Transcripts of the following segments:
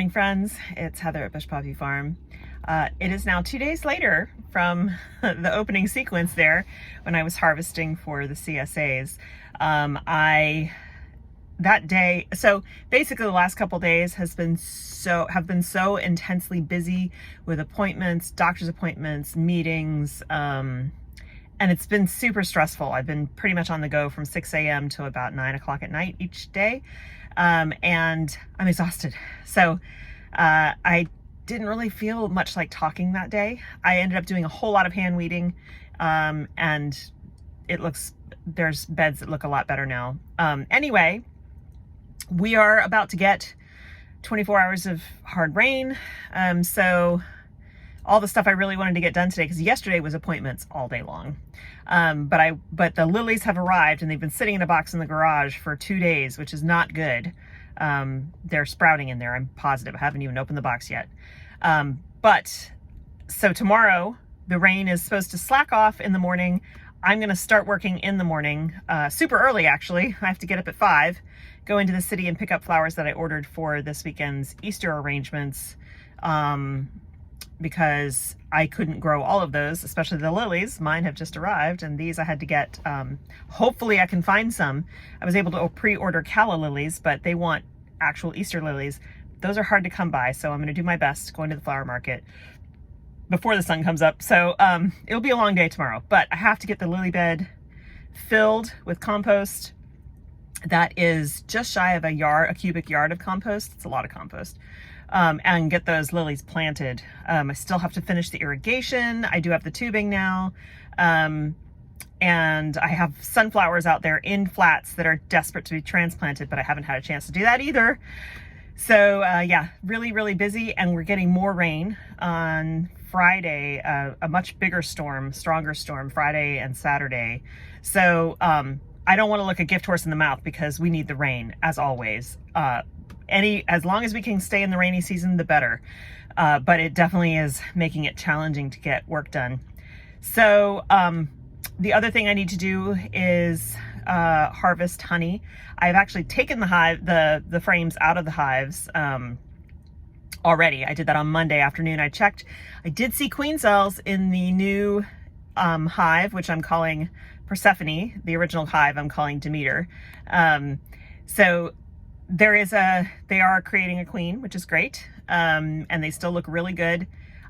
morning, friends. It's Heather at Bush Poppy Farm. It is now 2 days later from the opening sequence there when I was harvesting for the CSAs. That day, so basically the last couple days have been so intensely busy with appointments, doctor's appointments, meetings, and it's been super stressful. I've been pretty much on the go from 6 a.m. to about 9 o'clock at night each day. And I'm exhausted. So I didn't really feel much like talking that day. I ended up doing a whole lot of hand weeding, and there's beds that look a lot better now. Anyway, we are about to get 24 hours of hard rain. So all the stuff I really wanted to get done today, because yesterday was appointments all day long. But the lilies have arrived and they've been sitting in a box in the garage for 2 days, which is not good. They're sprouting in there, I'm positive. I haven't even opened the box yet. So tomorrow the rain is supposed to slack off in the morning. I'm going to start working in the morning, super early actually. I have to get up at 5, go into the city and pick up flowers that I ordered for this weekend's Easter arrangements. Because I couldn't grow all of those, especially the lilies. Mine have just arrived, and these I had to get, hopefully I can find some. I was able to pre-order calla lilies, but they want actual Easter lilies. Those are hard to come by, so I'm going to do my best going to the flower market before the sun comes up. So it'll be a long day tomorrow, but I have to get the lily bed filled with compost. That is just shy of a cubic yard of compost. It's a lot of compost. And get those lilies planted. I still have to finish the irrigation. I do have the tubing now. And I have sunflowers out there in flats that are desperate to be transplanted, but I haven't had a chance to do that either. So yeah, really, really busy, and we're getting more rain on Friday, a much bigger storm, stronger storm, Friday and Saturday. So I don't want to look a gift horse in the mouth because we need the rain, as always. As long as we can stay in the rainy season, the better. But it definitely is making it challenging to get work done. So the other thing I need to do is harvest honey. I've actually taken the frames out of the hives already. I did that on Monday afternoon. I checked. I did see queen cells in the new hive, which I'm calling Persephone. The original hive I'm calling Demeter. So they are creating a queen, which is great. And they still look really good.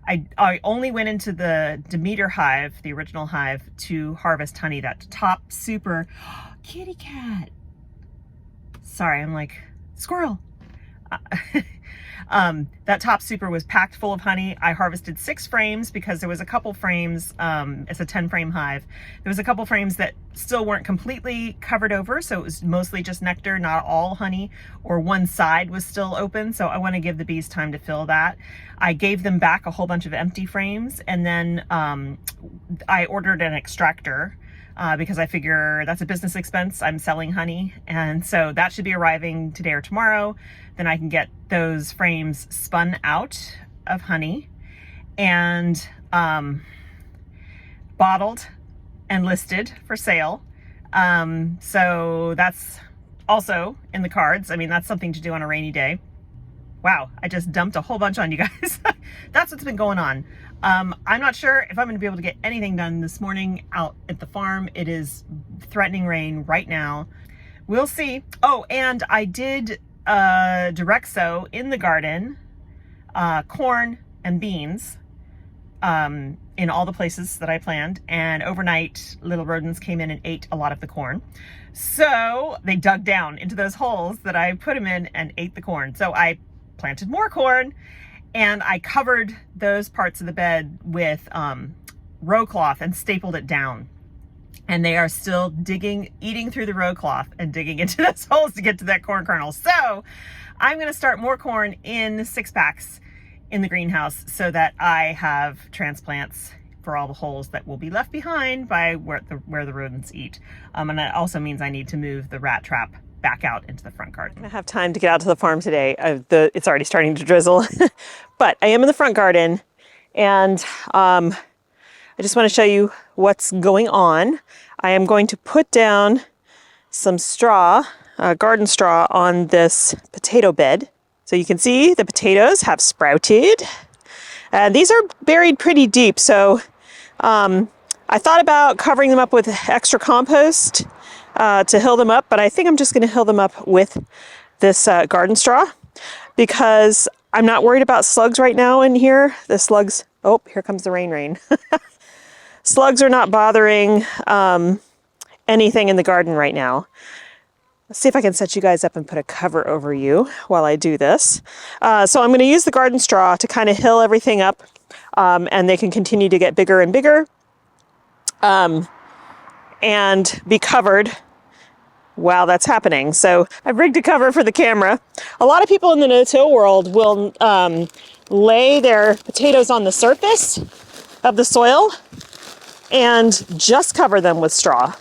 I only went into the Demeter hive, the original hive, to harvest honey. That top super, kitty cat. Sorry, I'm like, squirrel. That top super was packed full of honey. I harvested 6 frames because there was a couple frames, it's a 10 frame hive. There was a couple frames that still weren't completely covered over. So it was mostly just nectar, not all honey, or one side was still open. So I want to give the bees time to fill that. I gave them back a whole bunch of empty frames. And then, I ordered an extractor, because I figure that's a business expense. I'm selling honey. And so that should be arriving today or tomorrow. Then I can get those frames spun out of honey and bottled and listed for sale. So that's also in the cards. I mean, that's something to do on a rainy day. Wow, I just dumped a whole bunch on you guys. That's what's been going on. I'm not sure if I'm going to be able to get anything done this morning out at the farm. It is threatening rain right now. We'll see. Oh, and I did direct sow in the garden corn and beans in all the places that I planned. And overnight, little rodents came in and ate a lot of the corn. So they dug down into those holes that I put them in and ate the corn. So I planted more corn, and I covered those parts of the bed with row cloth and stapled it down. And they are still eating through the row cloth and digging into those holes to get to that corn kernel. So I'm going to start more corn in 6-packs in the greenhouse so that I have transplants for all the holes that will be left behind by where the rodents eat. And that also means I need to move the rat trap back out into the front garden. I have time to get out to the farm today. It's already starting to drizzle, but I am in the front garden, and I just want to show you what's going on. I am going to put down some straw, garden straw, on this potato bed. So you can see the potatoes have sprouted. These are buried pretty deep, so I thought about covering them up with extra compost to hill them up, but I think I'm just going to hill them up with this garden straw because I'm not worried about slugs right now in here. The slugs, oh, here comes the rain. Slugs are not bothering anything in the garden right now. Let's see if I can set you guys up and put a cover over you while I do this. So I'm going to use the garden straw to kind of hill everything up, and they can continue to get bigger and bigger and be covered while that's happening. So I've rigged a cover for the camera. A lot of people in the no-till world will lay their potatoes on the surface of the soil and just cover them with straw.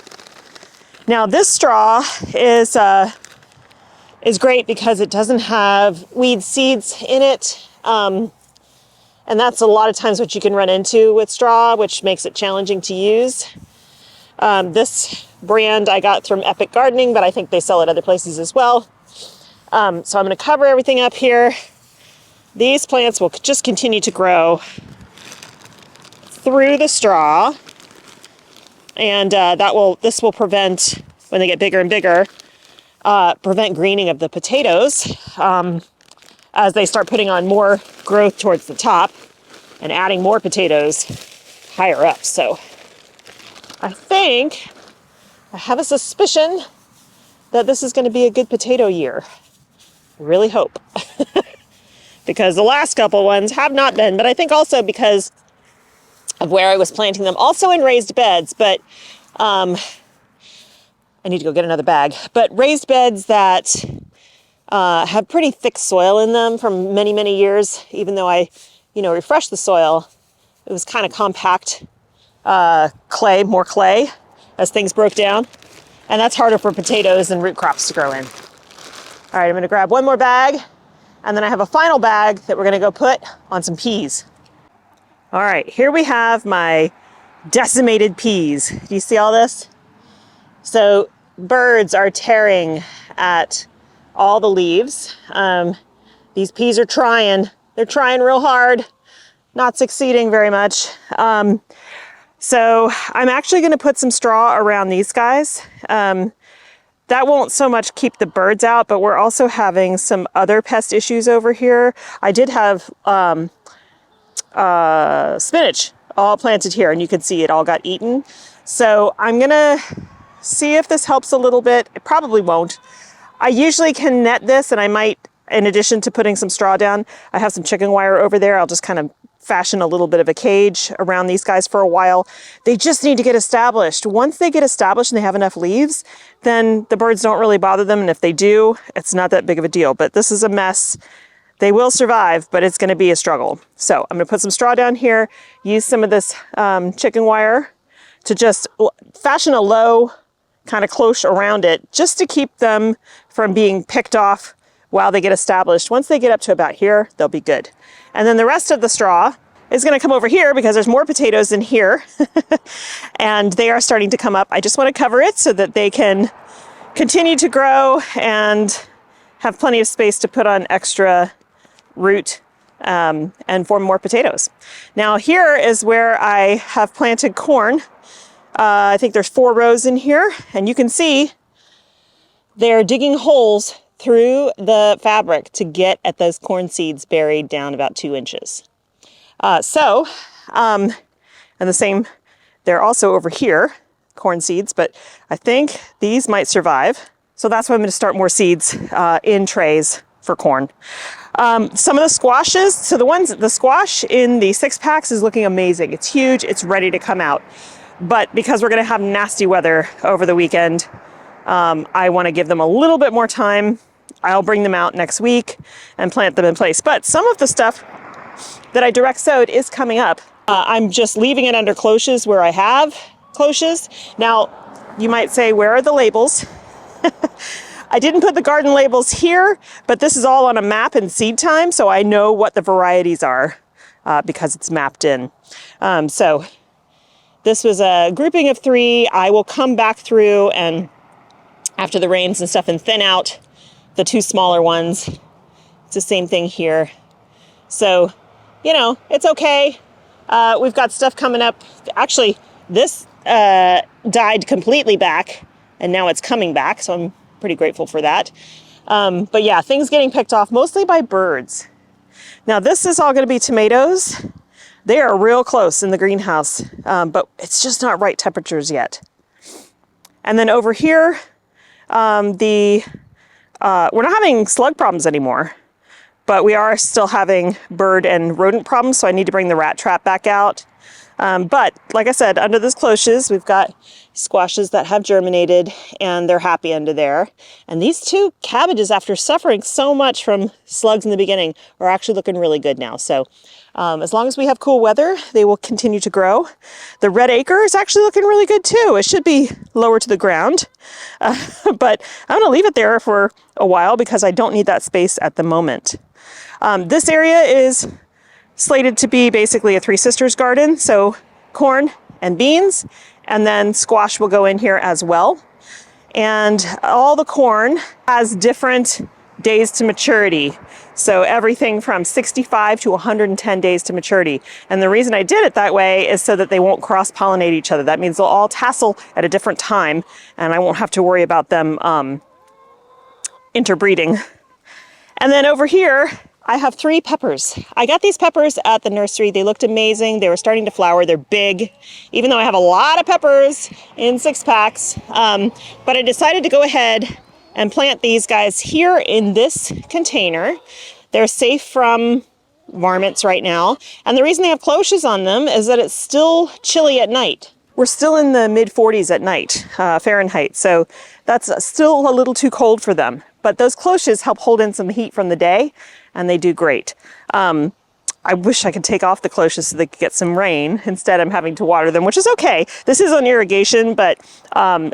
Now this straw is great because it doesn't have weed seeds in it. And that's a lot of times what you can run into with straw, which makes it challenging to use. This brand I got from Epic Gardening, but I think they sell it other places as well. So I'm going to cover everything up here. These plants will just continue to grow through the straw. And this will prevent, when they get bigger and bigger, prevent greening of the potatoes as they start putting on more growth towards the top and adding more potatoes higher up. So I think, I have a suspicion that this is going to be a good potato year. I really hope. Because the last couple ones have not been, but I think also because of where I was planting them, also in raised beds, but I need to go get another bag, but raised beds that have pretty thick soil in them from many, many years. Even though I, refreshed the soil, it was kind of compact clay, more clay as things broke down. And that's harder for potatoes and root crops to grow in. All right, I'm gonna grab one more bag, and then I have a final bag that we're gonna go put on some peas. All right, here we have my decimated peas. Do you see all this? So birds are tearing at all the leaves. These peas are trying. They're trying real hard, not succeeding very much. So I'm actually going to put some straw around these guys. That won't so much keep the birds out, but we're also having some other pest issues over here. I did have spinach all planted here, and you can see it all got eaten. So I'm gonna see if this helps a little bit. It probably won't. I usually can net this, and I might, in addition to putting some straw down, I have some chicken wire over there. I'll just kind of fashion a little bit of a cage around these guys for a while. They just need to get established. Once they get established and they have enough leaves, then the birds don't really bother them. And if they do, it's not that big of a deal. But this is a mess. They will survive, but it's going to be a struggle. So I'm going to put some straw down here, use some of this chicken wire to just fashion a low kind of cloche around it, just to keep them from being picked off while they get established. Once they get up to about here, they'll be good. And then the rest of the straw is going to come over here because there's more potatoes in here and they are starting to come up. I just want to cover it so that they can continue to grow and have plenty of space to put on extra root and form more potatoes. Now here is where I have planted corn. I think there's 4 rows in here, and you can see they're digging holes through the fabric to get at those corn seeds buried down about 2 inches. And the same, they're also over here, corn seeds, but I think these might survive. So that's why I'm going to start more seeds in trays for corn. Some of the squashes, so the squash in the 6-packs is looking amazing. It's huge, it's ready to come out. But because we're going to have nasty weather over the weekend, I want to give them a little bit more time. I'll bring them out next week and plant them in place. But some of the stuff that I direct sowed is coming up. I'm just leaving it under cloches where I have cloches. Now, you might say, where are the labels? I didn't put the garden labels here, but this is all on a map in seed time, so I know what the varieties are because it's mapped in. So this was a grouping of 3. I will come back through and after the rains and stuff and thin out the 2 smaller ones It's the same thing here. So, you know, it's okay. We've got stuff coming up. Actually, this died completely back, and now it's coming back, so I'm pretty grateful for that. But yeah, things getting picked off mostly by birds. Now this is all going to be tomatoes. They are real close in the greenhouse, but it's just not right temperatures yet. And then over here, we're not having slug problems anymore, but we are still having bird and rodent problems, so I need to bring the rat trap back out. But like I said, under this cloches, we've got squashes that have germinated and they're happy under there. And these two cabbages, after suffering so much from slugs in the beginning, are actually looking really good now. So as long as we have cool weather, they will continue to grow. The red acre is actually looking really good too. It should be lower to the ground, but I'm gonna leave it there for a while because I don't need that space at the moment. This area is slated to be basically a Three Sisters garden, so corn and beans, and then squash will go in here as well. And all the corn has different days to maturity. So everything from 65 to 110 days to maturity. And the reason I did it that way is so that they won't cross-pollinate each other. That means they'll all tassel at a different time, and I won't have to worry about them interbreeding. And then over here, I have 3 peppers. I got these peppers at the nursery. They looked amazing. They were starting to flower. They're big, even though I have a lot of peppers in 6-packs. But I decided to go ahead and plant these guys here in this container. They're safe from varmints right now. And the reason they have cloches on them is that it's still chilly at night. We're still in the mid-40s at night, Fahrenheit. So that's still a little too cold for them. But those cloches help hold in some heat from the day, and they do great. I wish I could take off the cloches so they could get some rain. Instead, I'm having to water them, which is okay. This is on irrigation, but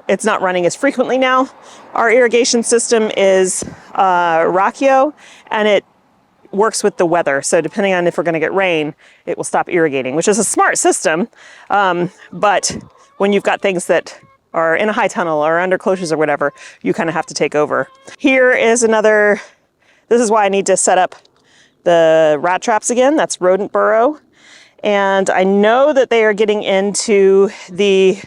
it's not running as frequently now. Our irrigation system is Rockio, and it works with the weather. So depending on if we're gonna get rain, it will stop irrigating, which is a smart system. But when you've got things that are in a high tunnel or under cloches or whatever, you kind of have to take over. Here is another, this is why I need to set up the rat traps again. That's rodent burrow. And I know that they are getting into the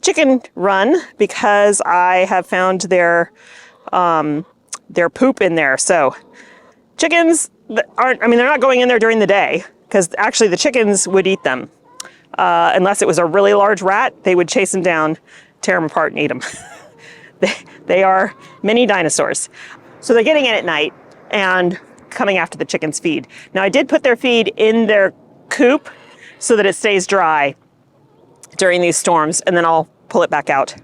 chicken run because I have found their poop in there. So chickens aren't, I mean, they're not going in there during the day because actually the chickens would eat them. Unless it was a really large rat, they would chase them down, tear them apart and eat them. They are mini dinosaurs. So they're getting in at night and coming after the chickens' feed. Now I did put their feed in their coop so that it stays dry during these storms, and then I'll pull it back out.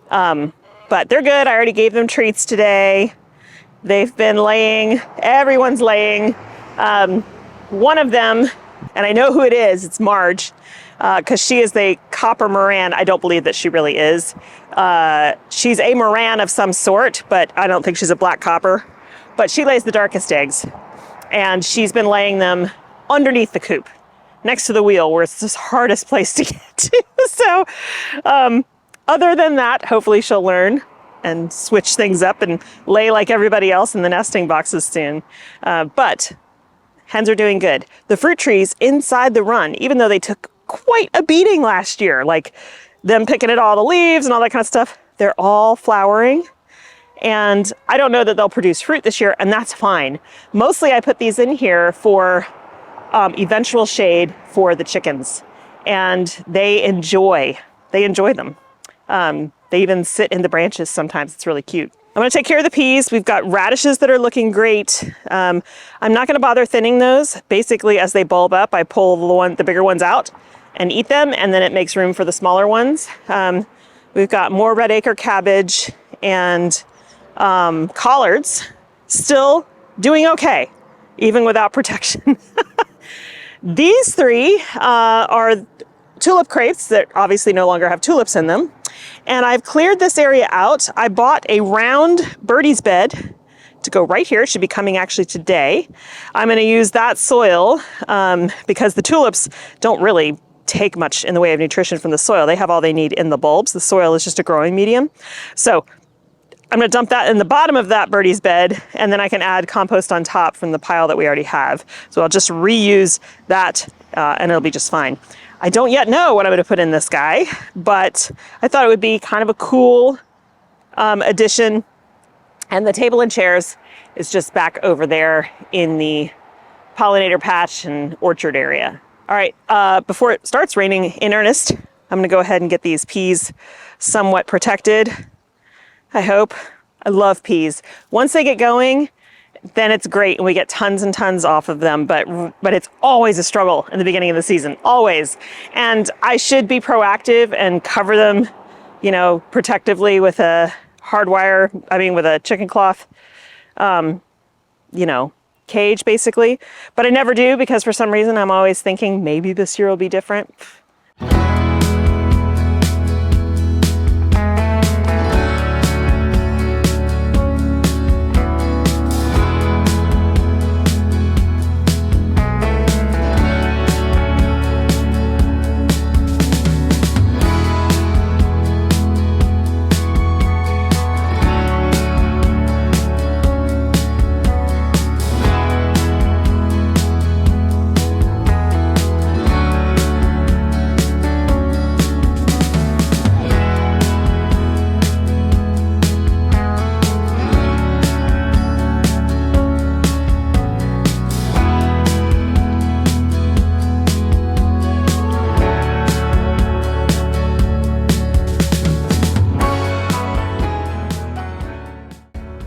But they're good. I already gave them treats today. They've been laying, everyone's laying. One of them, and I know who it is, it's Marge, because she is the copper Moran. I don't believe that she really is. She's a Moran of some sort, but I don't think she's a black copper. But she lays the darkest eggs, and she's been laying them underneath the coop, next to the wheel, where it's the hardest place to get to. So other than that, hopefully she'll learn and switch things up and lay like everybody else in the nesting boxes soon. But hens are doing good. The fruit trees inside the run, even though they took quite a beating last year, like them picking at all the leaves and all that kind of stuff, they're all flowering. And I don't know that they'll produce fruit this year, and that's fine. Mostly I put these in here for eventual shade for the chickens, and they enjoy them. They even sit in the branches sometimes. It's really cute. I'm gonna take care of the peas. We've got radishes that are looking great. I'm not gonna bother thinning those. Basically, as they bulb up, I pull the bigger ones out and eat them, and then it makes room for the smaller ones. We've got more red acre cabbage and collards still doing okay, even without protection. These 3 are tulip crepes that obviously no longer have tulips in them. And I've cleared this area out. I bought a round birdie's bed to go right here. It should be coming actually today. I'm going to use that soil because the tulips don't really take much in the way of nutrition from the soil. They have all they need in the bulbs. The soil is just a growing medium. So I'm gonna dump that in the bottom of that birdie's bed, and then I can add compost on top from the pile that we already have. So I'll just reuse that and it'll be just fine. I don't yet know what I'm gonna put in this guy, but I thought it would be kind of a cool addition. And the table and chairs is just back over there in the pollinator patch and orchard area. All right, before it starts raining in earnest, I'm gonna go ahead and get these peas somewhat protected. I hope. I love peas. Once they get going, then it's great and we get tons and tons off of them, but it's always a struggle in the beginning of the season, always. And I should be proactive and cover them, you know, protectively with a with a chicken cloth, you know, cage basically. But I never do because for some reason I'm always thinking maybe this year will be different.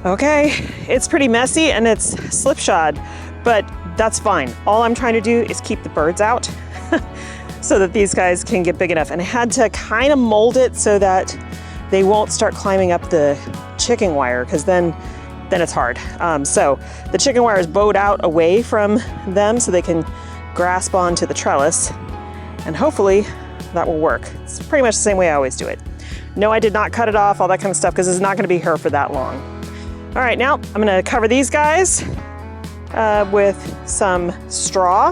Okay, it's pretty messy and it's slipshod, but that's fine. All I'm trying to do is keep the birds out so that these guys can get big enough. And I had to kind of mold it so that they won't start climbing up the chicken wire, because then it's hard. So the chicken wire is bowed out away from them so they can grasp onto the trellis, and hopefully that will work. It's pretty much the same way I always do it. No, I did not cut it off, all that kind of stuff, because it's not gonna be here for that long. All right, now I'm gonna cover these guys with some straw,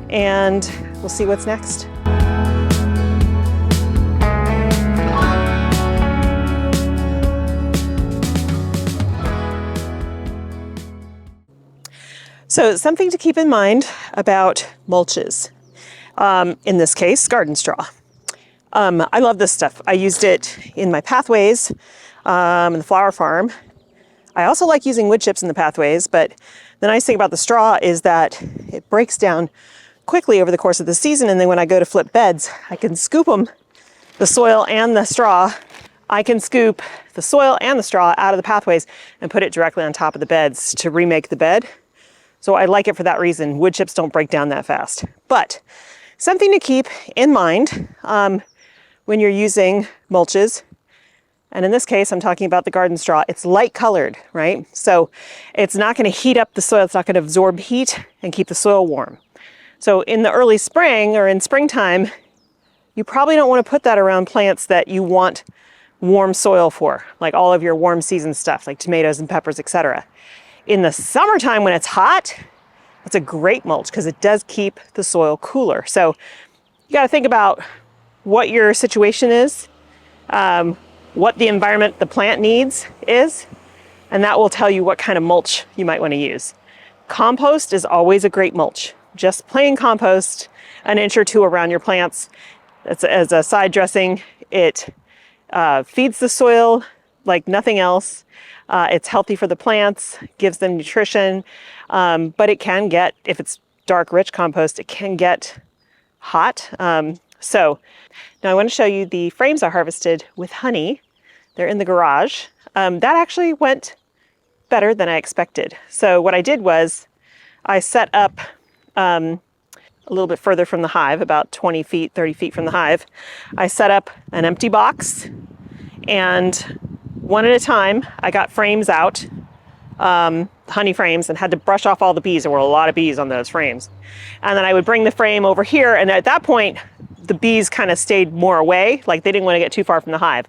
and we'll see what's next. So something to keep in mind about mulches, in this case, garden straw. I love this stuff. I used it in my pathways in the flower farm. I also like using wood chips in the pathways, but the nice thing about the straw is that it breaks down quickly over the course of the season, and then when I go to flip beds, I can scoop them, the soil and the straw. I can scoop the soil and the straw out of the pathways and put it directly on top of the beds to remake the bed. So I like it for that reason. Wood chips don't break down that fast. But something to keep in mind when you're using mulches, and in this case, I'm talking about the garden straw, it's light colored, right? So it's not gonna heat up the soil, it's not gonna absorb heat and keep the soil warm. So in the early spring or in springtime, you probably don't wanna put that around plants that you want warm soil for, like all of your warm season stuff, like tomatoes and peppers, etc. In the summertime when it's hot, it's a great mulch because it does keep the soil cooler. So you gotta think about what your situation is, what the environment the plant needs is, and that will tell you what kind of mulch you might want to use. Compost is always a great mulch. Just plain compost, an inch or two around your plants. As a side dressing, it feeds the soil like nothing else. It's healthy for the plants, gives them nutrition, but it can get, if it's dark, rich compost, it can get hot. So now I want to show you the frames I harvested with honey. They're in the garage. That actually went better than I expected. So what I did was I set up a little bit further from the hive, about 20 feet, 30 feet from the hive. I set up an empty box, and one at a time, I got frames out, honey frames, and had to brush off all the bees. There were a lot of bees on those frames. And then I would bring the frame over here, and at that point, the bees kind of stayed more away, like they didn't want to get too far from the hive.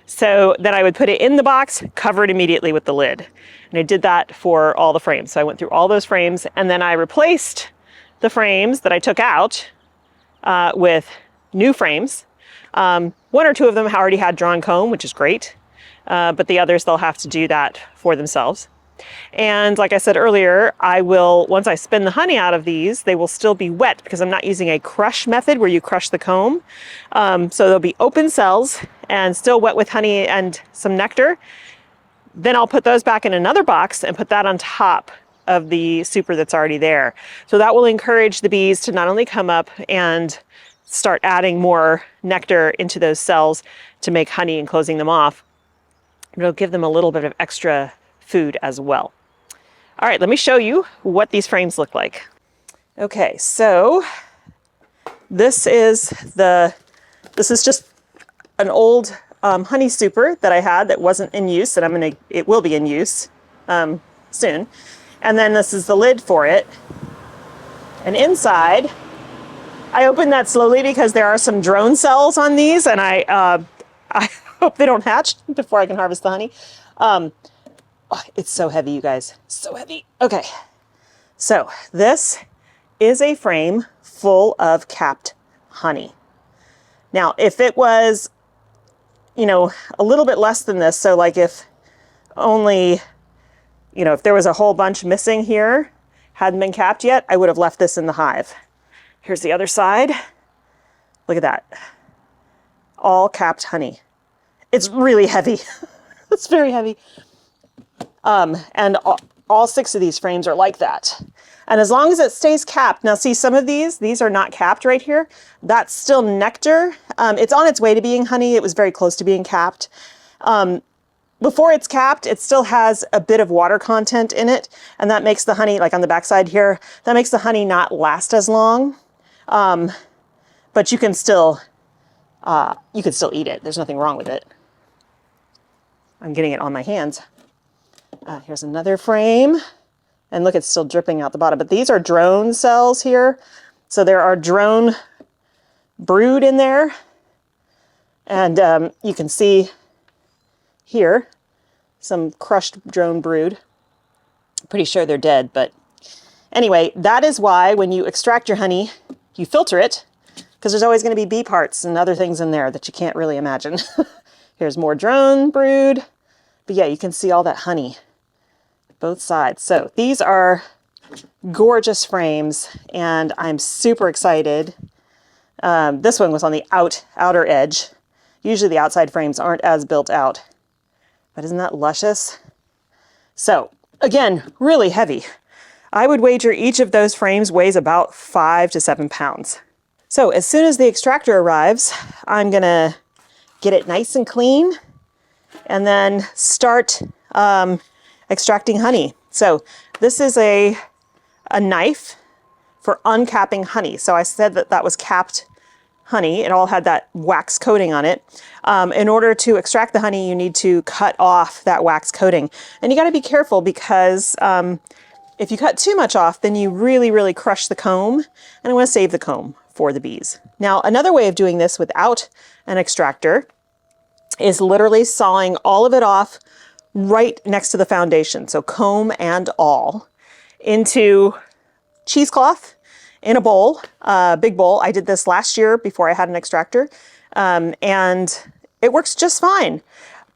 So then I would put it in the box, cover it immediately with the lid. And I did that for all the frames. So I went through all those frames, and then I replaced the frames that I took out with new frames. One or two of them already had drawn comb, which is great. but the others, they'll have to do that for themselves. And like I said earlier, I will, once I spin the honey out of these, they will still be wet because I'm not using a crush method where you crush the comb. So they'll be open cells and still wet with honey and some nectar. Then I'll put those back in another box and put that on top of the super that's already there. So that will encourage the bees to not only come up and start adding more nectar into those cells to make honey and closing them off, but it'll give them a little bit of extra food as well. All right, let me show you what these frames look like. Okay, so this is just an old honey super that I had that wasn't in use, and it will be in use soon. And then this is the lid for it. And inside, I opened that slowly because there are some drone cells on these, and I hope they don't hatch before I can harvest the honey. Oh, it's so heavy, you guys, so heavy. Okay, so this is a frame full of capped honey. Now, if it was, a little bit less than this, so like if only, if there was a whole bunch missing here, hadn't been capped yet, I would have left this in the hive. Here's the other side. Look at that. All capped honey. It's really heavy. It's very heavy. And all 6 of these frames are like that. And as long as it stays capped, now see some of these are not capped right here. That's still nectar. It's on its way to being honey. It was very close to being capped. Before it's capped, it still has a bit of water content in it. And that makes the honey, like on the backside here, that makes the honey not last as long. But you can still eat it. There's nothing wrong with it. I'm getting it on my hands. Here's another frame, and look, it's still dripping out the bottom, but these are drone cells here. So there are drone brood in there, and you can see here some crushed drone brood. Pretty sure they're dead, but anyway, that is why when you extract your honey, you filter it, because there's always going to be bee parts and other things in there that you can't really imagine. Here's more drone brood, but yeah, you can see all that honey. Both sides. So these are gorgeous frames, and I'm super excited. This one was on the outer edge. Usually the outside frames aren't as built out, but isn't that luscious? So again, really heavy. I would wager each of those frames weighs about 5 to 7 pounds. So as soon as the extractor arrives, I'm gonna get it nice and clean and then start extracting honey. So this is a knife for uncapping honey. So I said that was capped honey. It all had that wax coating on it. In order to extract the honey, you need to cut off that wax coating. And you got to be careful because if you cut too much off, then you really, really crush the comb. And I want to save the comb for the bees. Now, another way of doing this without an extractor is literally sawing all of it off right next to the foundation, so comb and all, into cheesecloth in a bowl, big bowl. I did this last year before I had an extractor, and it works just fine.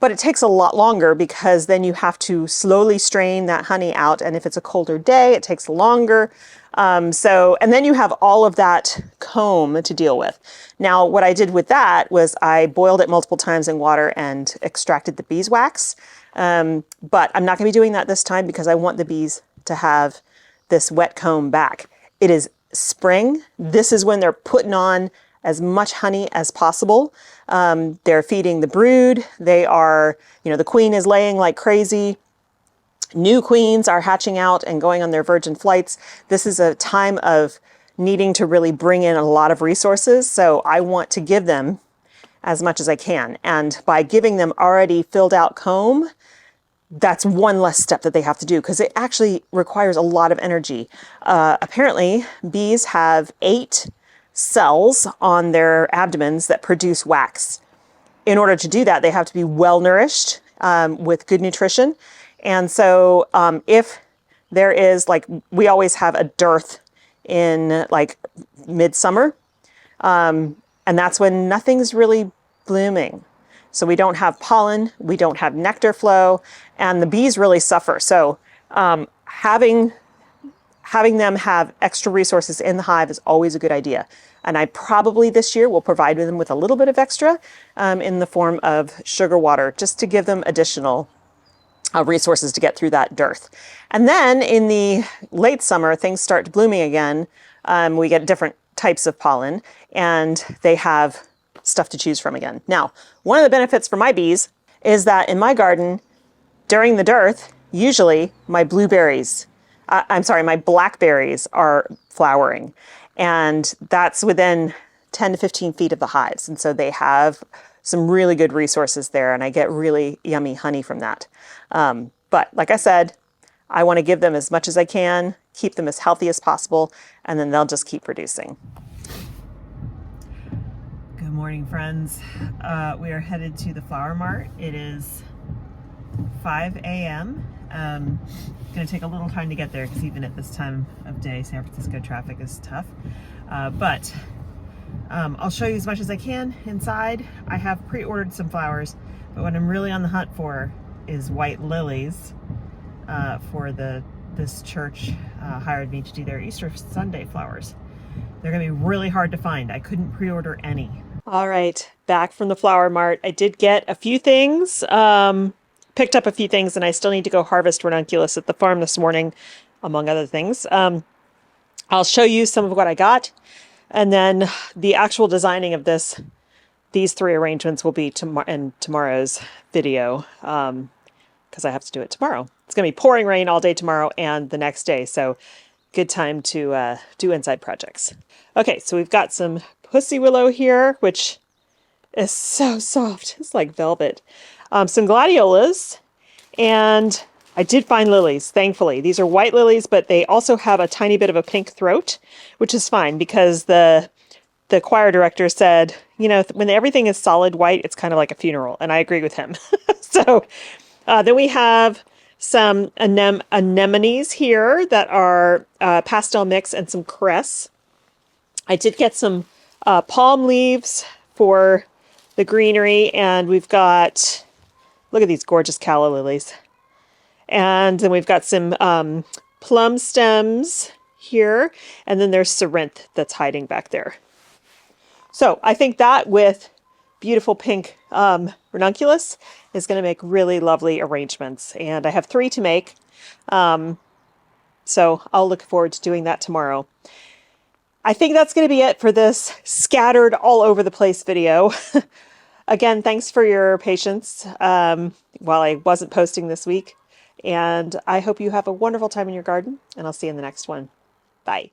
But it takes a lot longer because then you have to slowly strain that honey out, and if it's a colder day, it takes longer. And then you have all of that comb to deal with. Now, what I did with that was I boiled it multiple times in water and extracted the beeswax. But I'm not going to be doing that this time because I want the bees to have this wet comb back. It is spring. This is when they're putting on as much honey as possible. They're feeding the brood. They are, the queen is laying like crazy. New queens are hatching out and going on their virgin flights. This is a time of needing to really bring in a lot of resources. So I want to give them as much as I can. And by giving them already filled out comb, that's one less step that they have to do because it actually requires a lot of energy. Apparently, bees have 8 cells on their abdomens that produce wax. In order to do that, they have to be well nourished with good nutrition. And so if there is, like, we always have a dearth in like midsummer, and that's when nothing's really blooming. So we don't have pollen, we don't have nectar flow, and the bees really suffer. So having them have extra resources in the hive is always a good idea. And I probably this year will provide them with a little bit of extra in the form of sugar water, just to give them additional resources to get through that dearth. And then in the late summer, things start blooming again. We get different types of pollen, and they have stuff to choose from again. Now, one of the benefits for my bees is that in my garden, during the dearth, usually my my blackberries are flowering, and that's within 10 to 15 feet of the hives. And so they have some really good resources there, and I get really yummy honey from that. But like I said, I want to give them as much as I can, keep them as healthy as possible, and then they'll just keep producing. Good morning, friends. We are headed to the Flower Mart. It is 5 a.m. It's going to take a little time to get there because even at this time of day, San Francisco traffic is tough. But I'll show you as much as I can inside. I have pre-ordered some flowers, but what I'm really on the hunt for is white lilies for this church hired me to do their Easter Sunday flowers. They're going to be really hard to find. I couldn't pre-order any. All right, back from the Flower Mart. I did get a few things, picked up a few things, and I still need to go harvest ranunculus at the farm this morning, among other things. I'll show you some of what I got, and then the actual designing of these three arrangements will be in tomorrow's video, because I have to do it tomorrow. It's going to be pouring rain all day tomorrow and the next day, so good time to do inside projects. Okay, so we've got some pussy willow here, which is so soft. It's like velvet. Some gladiolas, and I did find lilies, thankfully. These are white lilies, but they also have a tiny bit of a pink throat, which is fine because the choir director said, you know, when everything is solid white, it's kind of like a funeral, and I agree with him. So then we have some anemones here that are pastel mix and some cress. I did get some palm leaves for the greenery, and we've got, look at these gorgeous calla lilies. And then we've got some plum stems here, and then there's cerinthe that's hiding back there. So I think that with beautiful pink ranunculus is going to make really lovely arrangements. And I have 3 to make. So I'll look forward to doing that tomorrow. I think that's going to be it for this scattered all over the place video. Again, thanks for your patience while I wasn't posting this week. And I hope you have a wonderful time in your garden, and I'll see you in the next one. Bye.